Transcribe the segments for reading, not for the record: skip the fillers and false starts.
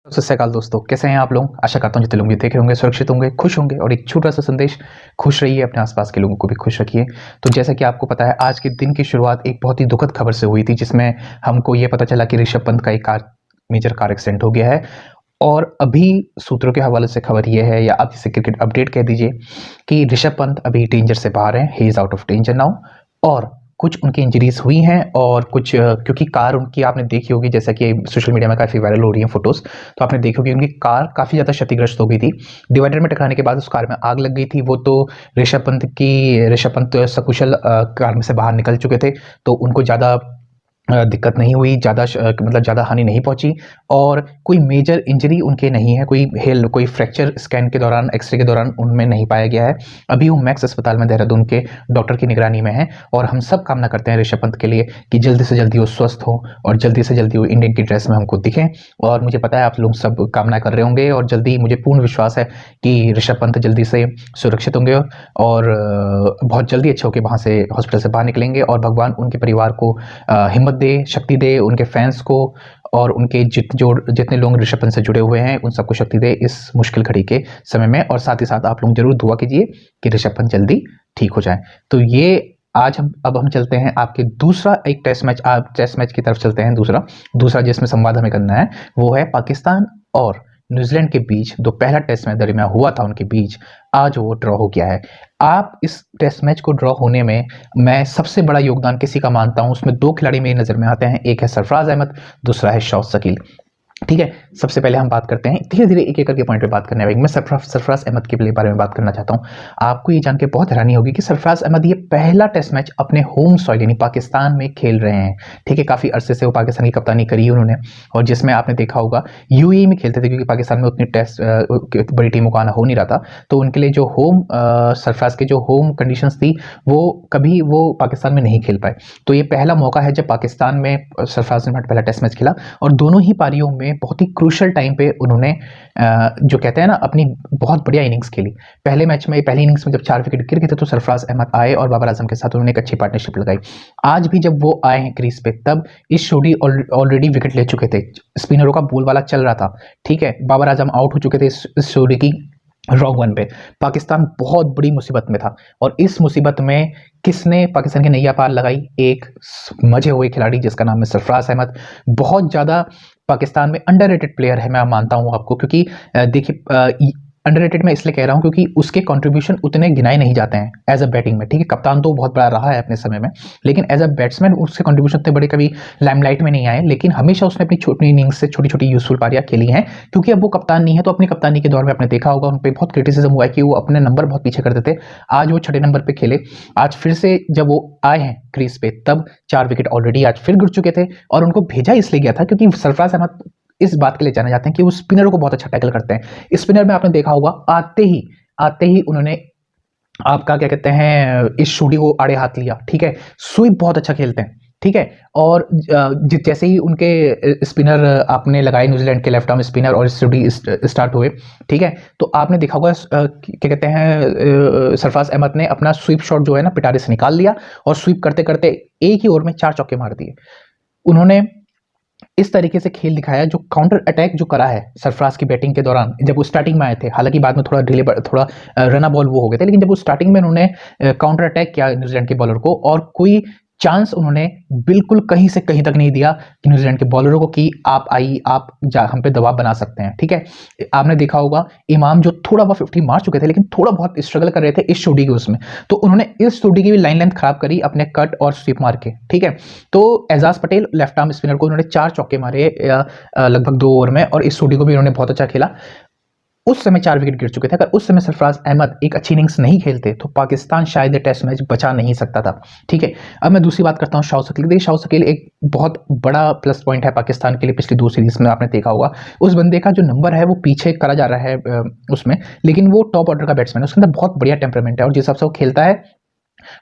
सत श्री अकाल दोस्तों, कैसे हैं आप लोग। आशा करता हूँ जितने लोग भी देख रहे होंगे सुरक्षित होंगे, खुश होंगे। और एक छोटा सा संदेश, खुश रहिए, अपने आसपास के लोगों को भी खुश रखिए। तो जैसा कि आपको पता है, आज के दिन की शुरुआत एक बहुत ही दुखद खबर से हुई थी, जिसमें हमको ये पता चला कि ऋषभ पंत का एक मेजर कार एक्सीडेंट हो गया है। और अभी सूत्रों के हवाले से खबर यह है, या आप इसे क्रिकेट अपडेट कह दीजिए, कि ऋषभ पंत अभी डेंजर से बाहर हैं। He is out of danger now. और कुछ उनकी इंजरीज हुई हैं, और कुछ क्योंकि कार उनकी आपने देखी होगी, जैसा कि सोशल मीडिया में काफ़ी वायरल हो रही है फोटोज, तो आपने देखी होगी उनकी कार काफ़ी ज़्यादा क्षतिग्रस्त हो गई थी। डिवाइडर में टकराने के बाद उस कार में आग लग गई थी। वो तो ऋषभ पंत सकुशल कार में से बाहर निकल चुके थे, तो उनको ज़्यादा दिक्कत नहीं हुई, ज़्यादा हानि नहीं पहुंची। और कोई मेजर इंजरी उनके नहीं है, कोई फ्रैक्चर स्कैन के दौरान, एक्सरे के दौरान उनमें नहीं पाया गया है। अभी वो मैक्स अस्पताल में देहरादून के डॉक्टर की निगरानी में है। और हम सब कामना करते हैं ऋषभ पंत के लिए कि जल्दी से जल्दी वो स्वस्थ हो और जल्दी से जल्दी वो इंडियन की ड्रेस में हमको दिखें। और मुझे पता है आप लोग सब कामना कर रहे होंगे, और जल्दी मुझे पूर्ण विश्वास है कि ऋषभ पंत जल्दी से सुरक्षित होंगे और बहुत जल्दी अच्छे होकर वहाँ से हॉस्पिटल से बाहर निकलेंगे। और भगवान उनके परिवार को हिम्मत दे, शक्ति दे, उनके फैंस को और उनके जितने लोग ऋषभ पंत से जुड़े हुए हैं उन सबको शक्ति दे इस मुश्किल घड़ी के समय में। और साथ ही साथ आप लोग जरूर दुआ कीजिए कि ऋषभ पंत जल्दी ठीक हो जाए। तो ये आज हम चलते हैं आपके दूसरा एक टेस्ट मैच, आप टेस्ट मैच की तरफ चलते हैं। दूसरा जिसमें संवाद हमें करना है वो है पाकिस्तान और न्यूजीलैंड के बीच। जो पहला टेस्ट मैच दरमियान हुआ था उनके बीच, आज वो ड्रॉ हो गया है। आप इस टेस्ट मैच को ड्रॉ होने में मैं सबसे बड़ा योगदान किसी का मानता हूं, उसमें दो खिलाड़ी मेरी नज़र में आते हैं। एक है सरफराज अहमद, दूसरा है शौकत शकील। ठीक है, सबसे पहले हम बात करते हैं, धीरे धीरे एक एक करके पॉइंट पे बात करने वाले। मैं सरफराज अहमद के बारे में बात करना चाहता हूं। आपको ये जान के बहुत हैरानी होगी कि सरफराज अहमद ये पहला टेस्ट मैच अपने होम सॉइल यानी पाकिस्तान में खेल रहे हैं। ठीक है, काफ़ी अरसे से वो पाकिस्तान की कप्तानी करी उन्होंने, और जिसमें आपने देखा होगा यूएई में खेलते थे, क्योंकि पाकिस्तान में उतनी टेस्ट बड़ी टीमों का आना हो नहीं रहा था। तो उनके लिए जो सरफराज के जो होम कंडीशंस थी वो कभी वो पाकिस्तान में नहीं खेल पाए। तो ये पहला मौका है जब पाकिस्तान में सरफराज ने पहला टेस्ट मैच खेला, और दोनों ही पारियों में बहुत ही क्रूशल टाइम पे उन्होंने जो कहते हैं ना अपनी बहुत बढ़िया इनिंग्स खेली। पहले मैच में, पहली इनिंग्स में जब 4 विकेट गिर गए थे, तो सरफराज अहमद आए और बाबर आजम के साथ उन्होंने एक अच्छी पार्टनरशिप लगाई। आज भी जब वो आए हैं क्रीज पे, तब इस जोड़ी ऑलरेडी विकेट ले चुके थे, स्पिनरों का बोलबाला चल रहा था। ठीक है, बाबर आजम आउट हो चुके थे इस जोड़ी की रॉन्ग वन पे। पाकिस्तान बहुत बड़ी मुसीबत में था, और इस मुसीबत में किसने पाकिस्तान की नैया पार लगाई? एक मजे हुए खिलाड़ी जिसका नाम है सरफराज अहमद। बहुत ज़्यादा पाकिस्तान में अंडररेटेड प्लेयर है, मैं मानता हूँ आपको, क्योंकि देखिए अंडररेटेड मैं इसलिए कह रहा हूँ क्योंकि उसके कंट्रीब्यूशन उतने गिनाए नहीं जाते हैं एज अ बैटिंग में। ठीक है, कप्तान तो बहुत बड़ा रहा है अपने समय में, लेकिन एज अ बैट्समैन उसके कंट्रीब्यूशन इतने बड़े कभी लाइमलाइट में नहीं आए। लेकिन हमेशा उसने अपनी छोटी इनिंग्स से छोटी छोटी यूजफुल पारियां खेली हैं, क्योंकि अब वो कप्तान नहीं है। तो अपनी कप्तानी के दौर में आपने देखा होगा उन पर बहुत क्रिटिसिज्म हुआ है कि वो अपने नंबर बहुत पीछे करते थे। आज वो 6 नंबर पर खेले। आज फिर से जब वो आए हैं क्रीज पे, तब 4 विकेट ऑलरेडी आज फिर गिर चुके थे। और उनको भेजा इसलिए गया था क्योंकि सरफराज अहमद इस बात के लिए जाने जाते हैं कि वो स्पिनरों को बहुत अच्छा टैकल करते हैं। स्पिनर में आपने देखा होगा आते ही उन्होंने आपका क्या कहते हैं इस शूडी को आड़े हाथ लिया। ठीक है, स्वीप बहुत अच्छा खेलते हैं। ठीक है, और जैसे ही उनके स्पिनर आपने लगाए न्यूजीलैंड के लेफ्ट आर्म स्पिनर और शूडी स्टार्ट हुए, ठीक है, तो आपने देखा होगा क्या कहते हैं सरफराज अहमद ने अपना स्वीप शॉट जो है ना पिटारे से निकाल लिया, और स्वीप करते करते एक ही ओवर में 4 चौके मार दिए। उन्होंने इस तरीके से खेल दिखाया, जो काउंटर अटैक जो करा है सरफराज की बैटिंग के दौरान, जब वो स्टार्टिंग में आए थे। हालांकि बाद में थोड़ा डिले, थोड़ा रना बॉल वो हो गए थे, लेकिन जब वो स्टार्टिंग में उन्होंने काउंटर अटैक किया न्यूजीलैंड के बॉलर को, और कोई चांस उन्होंने बिल्कुल कहीं से कहीं तक नहीं दिया कि न्यूजीलैंड के बॉलरों को कि आप आइए, आप हम पे दबाव बना सकते हैं। ठीक है, आपने देखा होगा इमाम जो थोड़ा बहुत 50 मार चुके थे, लेकिन थोड़ा बहुत स्ट्रगल कर रहे थे इस जोड़ी के उसमें, तो उन्होंने इस जोड़ी की भी लाइन लेंथ खराब करी अपने कट और स्वीप मार के। ठीक है, तो Ajaz Patel left arm spinner को उन्होंने 4 चौके मारे लगभग 2 ओवर में, और इस जोड़ी को भी उन्होंने बहुत अच्छा खेला। उस समय 4 विकेट गिर चुके थे। अगर उस समय सरफराज अहमद एक अच्छी इनिंग्स नहीं खेलते तो पाकिस्तान शायद टेस्ट मैच बचा नहीं सकता था। ठीक है, अब मैं दूसरी बात करता हूं शौकत शकील। देखिए, शौकत शकील एक बहुत बड़ा प्लस पॉइंट है पाकिस्तान के लिए। पिछली 2 सीरीज में आपने देखा होगा उस बंदे का जो नंबर है वो पीछे करा जा रहा है उसमें, लेकिन वो टॉप ऑर्डर का बैट्समैन है, उसके अंदर बहुत बढ़िया टेम्परामेंट है, और जिस हिसाब से वो खेलता है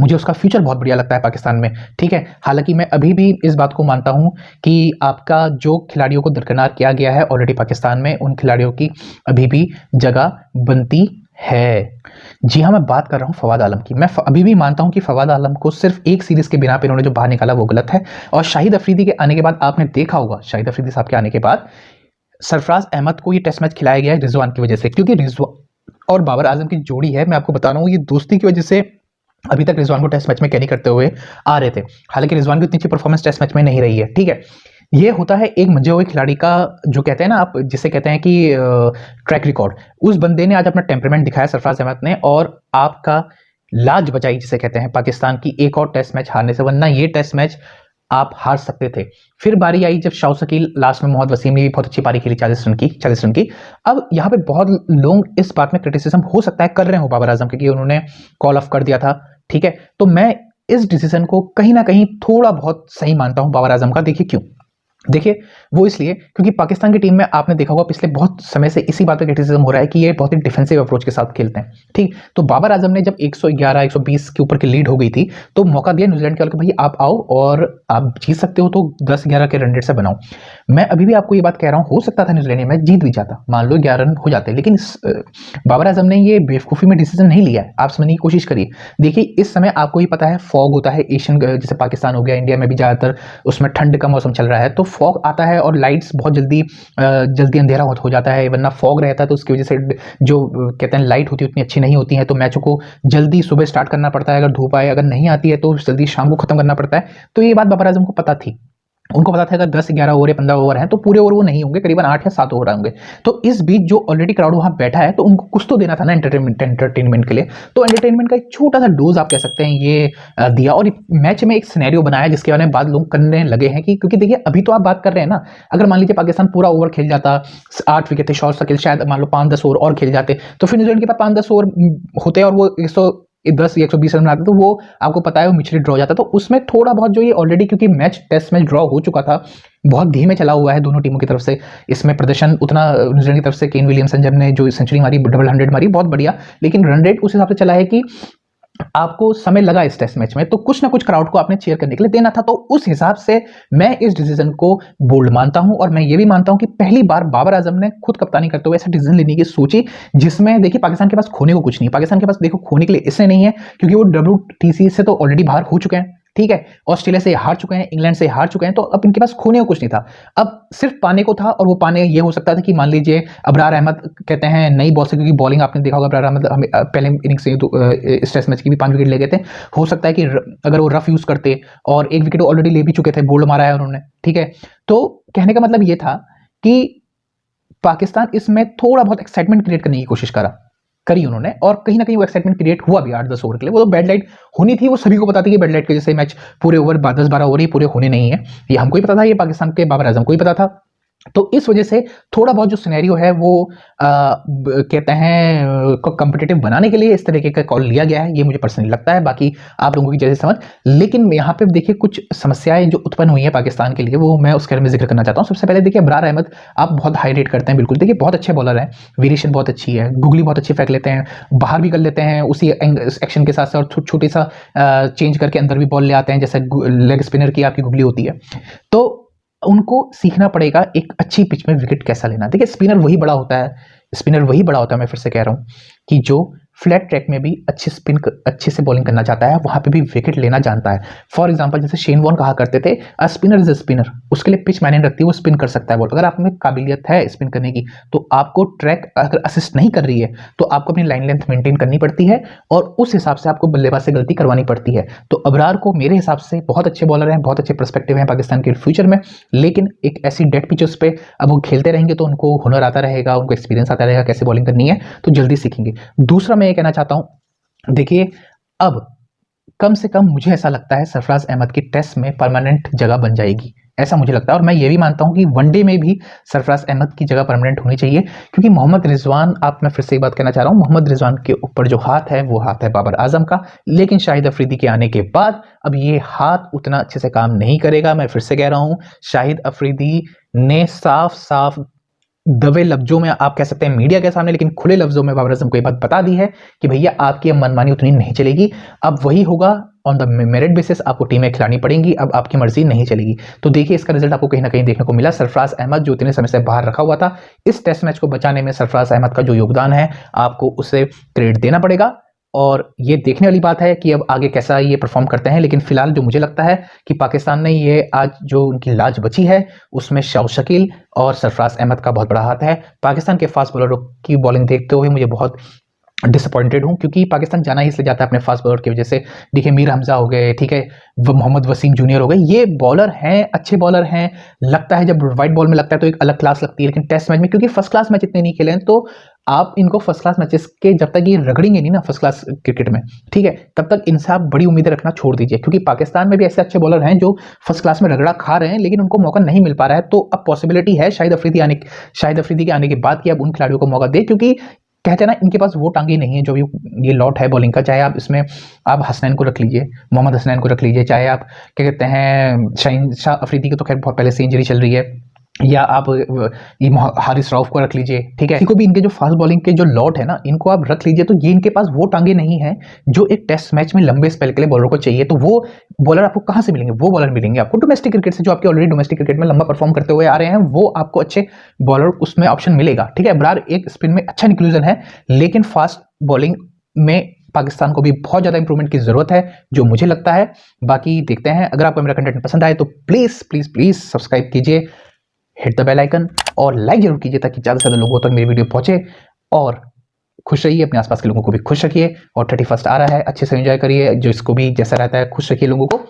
मुझे उसका फ्यूचर बहुत बढ़िया लगता है पाकिस्तान में। ठीक है, हालांकि मैं अभी भी इस बात को मानता हूं कि आपका जो खिलाड़ियों को दरकिनार किया गया है ऑलरेडी पाकिस्तान में, उन खिलाड़ियों की अभी भी जगह बनती है। जी हाँ, मैं बात कर रहा हूं फवाद आलम की। मैं अभी भी मानता हूं कि फवाद आलम को सिर्फ एक सीरीज के बिना पे इन्होंने जो बाहर निकाला वो गलत है। और शाहिद अफरीदी के आने के बाद आपने देखा होगा, शाहिद अफरीदी साहब के आने के बाद सरफराज अहमद को ये टेस्ट मैच खिलाया गया है रिजवान की वजह से, क्योंकि रिजवान और बाबर आजम की जोड़ी है, मैं आपको बता रहा हूँ, ये दोस्ती की वजह से अभी तक रिजवान को टेस्ट मैच में कैरी करते हुए आ रहे थे। हालांकि रिजवान की उतनी अच्छी परफॉर्मेंस टेस्ट मैच में नहीं रही है, ठीक है। ये होता है एक मंजे हुए खिलाड़ी का, जो कहते हैं ना आप, जिसे कहते हैं कि ट्रैक रिकॉर्ड। उस बंदे ने आज अपना टेम्परामेंट दिखाया सरफराज अहमद ने, और आपका लाज बचाई जिसे कहते हैं पाकिस्तान की एक और टेस्ट मैच हारने से, वरना ये टेस्ट मैच आप हार सकते थे। फिर बारी आई जब शाह शकील, लास्ट में मोहम्मद वसीम ने भी बहुत अच्छी पारी खेली 40 रन की। अब यहाँ पे बहुत लोग इस बात में क्रिटिसिज्म हो सकता है कर रहे हो बाबर आजम के कि उन्होंने कॉल ऑफ कर दिया था, ठीक है। तो मैं इस डिसीजन को कहीं ना कहीं थोड़ा बहुत सही मानता हूं बाबर आजम का। देखिए क्यों, देखिए वो इसलिए क्योंकि पाकिस्तान की टीम में आपने देखा होगा पिछले बहुत समय से इसी बात पे क्रिटिसिज्म हो रहा है कि ये बहुत ही डिफेंसिव अप्रोच के साथ खेलते हैं, ठीक। तो बाबर आजम ने जब 111 120 के ऊपर की लीड हो गई थी तो मौका दिया न्यूजीलैंड के, भाई आप आओ और आप जीत सकते हो तो 10-11 के रन रेट से बनाओ। मैं अभी भी आपको ये बात कह रहा हूँ, हो सकता था न्यूजीलैंड में जीत भी जाता, मान लो 11 रन हो जाते, लेकिन बाबर आजम ने ये बेवकूफ़ी में डिसीजन नहीं लिया है। आप समझने की कोशिश करिए। देखिए इस समय आपको ही पता है फॉग होता है, एशियन जैसे पाकिस्तान हो गया, इंडिया में भी ज़्यादातर उसमें ठंड का मौसम चल रहा है, तो फॉग आता है और लाइट्स बहुत जल्दी अंधेरा हो जाता है। वरना फॉग रहता है तो उसकी वजह से जो कहते हैं लाइट होती है उतनी अच्छी नहीं होती है, तो मैचों को जल्दी सुबह स्टार्ट करना पड़ता है, अगर धूप आए, अगर नहीं आती है तो जल्दी शाम को खत्म करना पड़ता है। तो ये बात बाबर आजम को पता थी, उनको पता था अगर 10-11 ओवर या 15 ओवर हैं तो पूरे ओवर वो नहीं होंगे, करीबन 8 या 7 ओवर होंगे। तो इस बीच जो ऑलरेडी क्राउड वहां बैठा है तो उनको कुछ तो देना था ना एंटरटेनमेंट के लिए। तो एंटरटेनमेंट का एक छोटा सा डोज आप कह सकते हैं ये दिया, और मैच में एक सिनेरियो बनाया जिसके बारे में बात लोग करने लगे हैं कि, क्योंकि देखिए अभी तो आप बात कर रहे हैं ना, अगर मान लीजिए पाकिस्तान पूरा ओवर खेल जाता, 8 विकेट थे, शाह शकील शायद मान लो 5-10 ओवर और खेल जाते, तो फिर न्यूजीलैंड के पास 5-10 ओवर होते और वो 110 या 120 रन बनाते तो वो आपको पता है वो मिचली ड्रॉ जाता। तो उसमें थोड़ा बहुत जो ये ऑलरेडी, क्योंकि मैच टेस्ट मैच ड्रॉ हो चुका था, बहुत धीमे चला हुआ है दोनों टीमों की तरफ से, इसमें प्रदर्शन उतना न्यूजीलैंड की तरफ से केन विलियमसन जब ने जो सेंचुरी मारी, डबल 100 मारी, बहुत बढ़िया, लेकिन रन रेट उस हिसाब से चला है कि आपको समय लगा इस टेस्ट मैच में, तो कुछ ना कुछ क्राउड को आपने चीयर करने के लिए देना था। तो उस हिसाब से मैं इस डिसीजन को बोल्ड मानता हूं, और मैं ये भी मानता हूं कि पहली बार बाबर आजम ने खुद कप्तानी करते हुए ऐसा डिसीजन लेने की सोची जिसमें देखिए पाकिस्तान के पास खोने को कुछ नहीं, पाकिस्तान के पास देखो खोने के लिए इससे नहीं है क्योंकि वो WTC से तो ऑलरेडी बाहर हो चुके हैं, ठीक है, ऑस्ट्रेलिया से हार चुके हैं, इंग्लैंड से हार चुके हैं, तो अब इनके पास खोने को कुछ नहीं था, अब सिर्फ पाने को था। और वो पाने ये हो सकता था कि मान लीजिए अबरार अहमद कहते हैं नई बॉल से, क्योंकि बॉलिंग आपने देखा होगा अबरार अहमद पहले इनिंग्स से इस टेस्ट मैच की भी 5 विकेट ले गए थे, हो सकता है कि अगर वो रफ यूज करते, और 1 विकेट ऑलरेडी ले भी चुके थे, बोल्ड मारा है उन्होंने, ठीक है। तो कहने का मतलब ये था कि पाकिस्तान इसमें थोड़ा बहुत एक्साइटमेंट क्रिएट करने की कोशिश करी उन्होंने, और कहीं ना कहीं वो एक्साइटमेंट क्रिएट हुआ भी 8-10 ओवर के लिए। वो तो बैड लाइट होनी थी, वो सभी को पता था कि बैड लाइट के जैसे मैच पूरे ओवर 10-12 ओवर ही पूरे होने नहीं है, ये हमको ही पता था, ये पाकिस्तान के बाबर आजम को ही पता था। तो इस वजह से थोड़ा बहुत जो सिनेरियो है वो कहते हैं कॉम्पिटिटिव बनाने के लिए इस तरीके का कॉल लिया गया है, ये मुझे पर्सनली लगता है, बाकी आप लोगों की जैसे समझ। लेकिन यहाँ पे देखिए कुछ समस्याएं जो उत्पन्न हुई है पाकिस्तान के लिए, वो मैं उसके बारे में जिक्र करना चाहता हूँ। सबसे पहले देखिए अबरार अहमद आप बहुत हाई रेट करते हैं, बिल्कुल, देखिए बहुत अच्छे बॉलर हैं, वेरिएशन बहुत अच्छी है, गुगली बहुत अच्छी फेंक लेते हैं, बाहर भी कर लेते हैं उसी एक्शन के साथ साथ, और छोटे सा चेंज करके अंदर भी बॉल ले आते हैं, जैसे लेग स्पिनर की आपकी गुगली होती है। तो उनको सीखना पड़ेगा एक अच्छी पिच में विकेट कैसा लेना। देखिए स्पिनर वही बड़ा होता है, मैं फिर से कह रहा हूं कि जो फ्लैट ट्रैक में भी अच्छे से बॉलिंग करना चाहता है, वहां पे भी विकेट लेना जानता है। फॉर एग्जांपल जैसे शेन वॉर्न कहा करते थे, a spinner is a spinner, उसके लिए पिच मायने रखती है, वो स्पिन कर सकता है बॉल। अगर आप में काबिलियत है स्पिन करने की तो आपको ट्रैक अगर असिस्ट नहीं कर रही है तो आपको अपनी लाइन लेंथ मेंटेन करनी पड़ती है, और उस हिसाब से आपको बल्लेबाज से गलती करवानी पड़ती है। तो अबरार को मेरे हिसाब से बहुत अच्छे बॉलर हैं, बहुत अच्छे पर्सपेक्टिव हैं पाकिस्तान के फ्यूचर में, लेकिन एक ऐसी डेड पिचेस पे अब वो खेलते रहेंगे तो उनको हुनर आता रहेगा, उनको एक्सपीरियंस आता रहेगा कैसे बॉलिंग करनी है, तो जल्दी सीखेंगे। दूसरा मैं ये कहना चाहता हूं, देखिए अब कम से कम मुझे ऐसा लगता है सरफराज अहमद की टेस्ट में परमानेंट जगह बन जाएगी, ऐसा मुझे लगता है। और मैं ये भी मानता हूं कि वनडे में भी सरफराज अहमद की जगह परमानेंट होनी चाहिए, क्योंकि मोहम्मद रिजवान, मैं फिर से एक बात कहना चाह रहा हूं, मोहम्मद रिजवान के ऊपर जो हाथ है वो हाथ है बाबर आजम का, लेकिन शाहिद अफरीदी के आने के बाद अब ये हाथ उतना अच्छे से काम नहीं करेगा। मैं फिर से कह रहा हूं, शाहिद अफरीदी ने साफ साफ दबे लफ्जों में, आप कह सकते हैं मीडिया के सामने, लेकिन खुले लफ्जों में बाबर आजम को ये बात बता दी है कि भैया आपकी अब मनमानी उतनी नहीं चलेगी, अब वही होगा ऑन द मेरिट बेसिस, आपको टीमें खिलानी पड़ेंगी, अब आपकी मर्जी नहीं चलेगी। तो देखिए इसका रिजल्ट आपको कहीं ना कहीं देखने को मिला। सरफराज अहमद जो इतने समय से बाहर रखा हुआ था, इस टेस्ट मैच को बचाने में सरफराज अहमद का जो योगदान है आपको उसे क्रेडिट देना पड़ेगा। और ये देखने वाली बात है कि अब आगे कैसा ये परफॉर्म करते हैं। लेकिन फिलहाल जो मुझे लगता है कि पाकिस्तान ने ये आज जो उनकी लाज बची है उसमें शाओ शकील और सरफराज अहमद का बहुत बड़ा हाथ है। पाकिस्तान के फास्ट बॉलरों की बॉलिंग देखते हुए मुझे बहुत डिसअपॉइंटेड हूं, क्योंकि पाकिस्तान जाना ही इसलिए जाता है अपने फास्ट बॉलर की वजह से। देखिए मीर हमजा हो गए, ठीक है, मोहम्मद वसीम जूनियर हो गए, ये बॉलर हैं, अच्छे बॉलर हैं। लगता है जब वाइट बॉल में लगता है तो एक अलग क्लास लगती है, लेकिन टेस्ट मैच में क्योंकि फर्स्ट क्लास मैच इतने नहीं खेले हैं, तो आप इनको फर्स्ट क्लास मैचेस के जब तक ये रगड़ेंगे नहीं ना फर्स्ट क्लास क्रिकेट में, ठीक है, तब तक इनसे आप बड़ी उम्मीदें रखना छोड़ दीजिए। क्योंकि पाकिस्तान में भी ऐसे अच्छे बॉलर हैं जो फर्स्ट क्लास में रगड़ा खा रहे हैं, लेकिन उनको मौका नहीं मिल पा रहा है। तो अब पॉसिबिलिटी है शाहिद अफरीदी के आने के बाद कि अब उन खिलाड़ियों को मौका दे, क्योंकि कहते हैं ना इनके पास वो टांगे नहीं है जो ये लॉट है बॉलिंग का। चाहे आप इसमें आप हसनैन को रख लीजिए, मोहम्मद हसनैन को रख लीजिए, चाहे आप क्या कहते हैं शाह अफरीदी की तो खैर बहुत पहले से इंजरी चल रही है, या आप ये हारिस रऊफ को रख लीजिए, ठीक है, इनको भी इनके जो फास्ट बॉलिंग के जो लॉट है ना इनको आप रख लीजिए। तो ये इनके पास वो टांगे नहीं है जो एक टेस्ट मैच में लंबे स्पेल के लिए बॉलर को चाहिए। तो वो बॉलर आपको कहां से मिलेंगे? वो बॉलर मिलेंगे आपको डोमेस्टिक क्रिकेट से, जो आपके ऑलरेडी डोमेस्टिक क्रिकेट में लंबा परफॉर्म करते हुए आ रहे हैं। वो आपको अच्छे बॉलर उसमें ऑप्शन मिलेगा, ठीक है। बरार एक स्पिन में अच्छा इंक्लूजन है, लेकिन फास्ट बॉलिंग में पाकिस्तान को भी बहुत ज्यादा इंप्रूवमेंट की जरूरत है, जो मुझे लगता है। बाकी देखते हैं, अगर आपको मेरा कंटेंट पसंद आए तो प्लीज प्लीज प्लीज सब्सक्राइब कीजिए, हिट द बेल आइकन और लाइक जरूर कीजिए, ताकि ज़्यादा से ज़्यादा लोगों तक मेरी वीडियो पहुंचे। और खुश रहिए, अपने आसपास के लोगों को भी खुश रखिए। और 31 आ रहा है, अच्छे से एंजॉय करिए, जो इसको भी जैसा रहता है खुश रखिए लोगों को।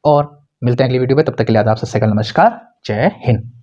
और मिलते हैं अगली वीडियो में, तब तक के लिए आदाब, सत श्री अकाल, नमस्कार, जय हिंद।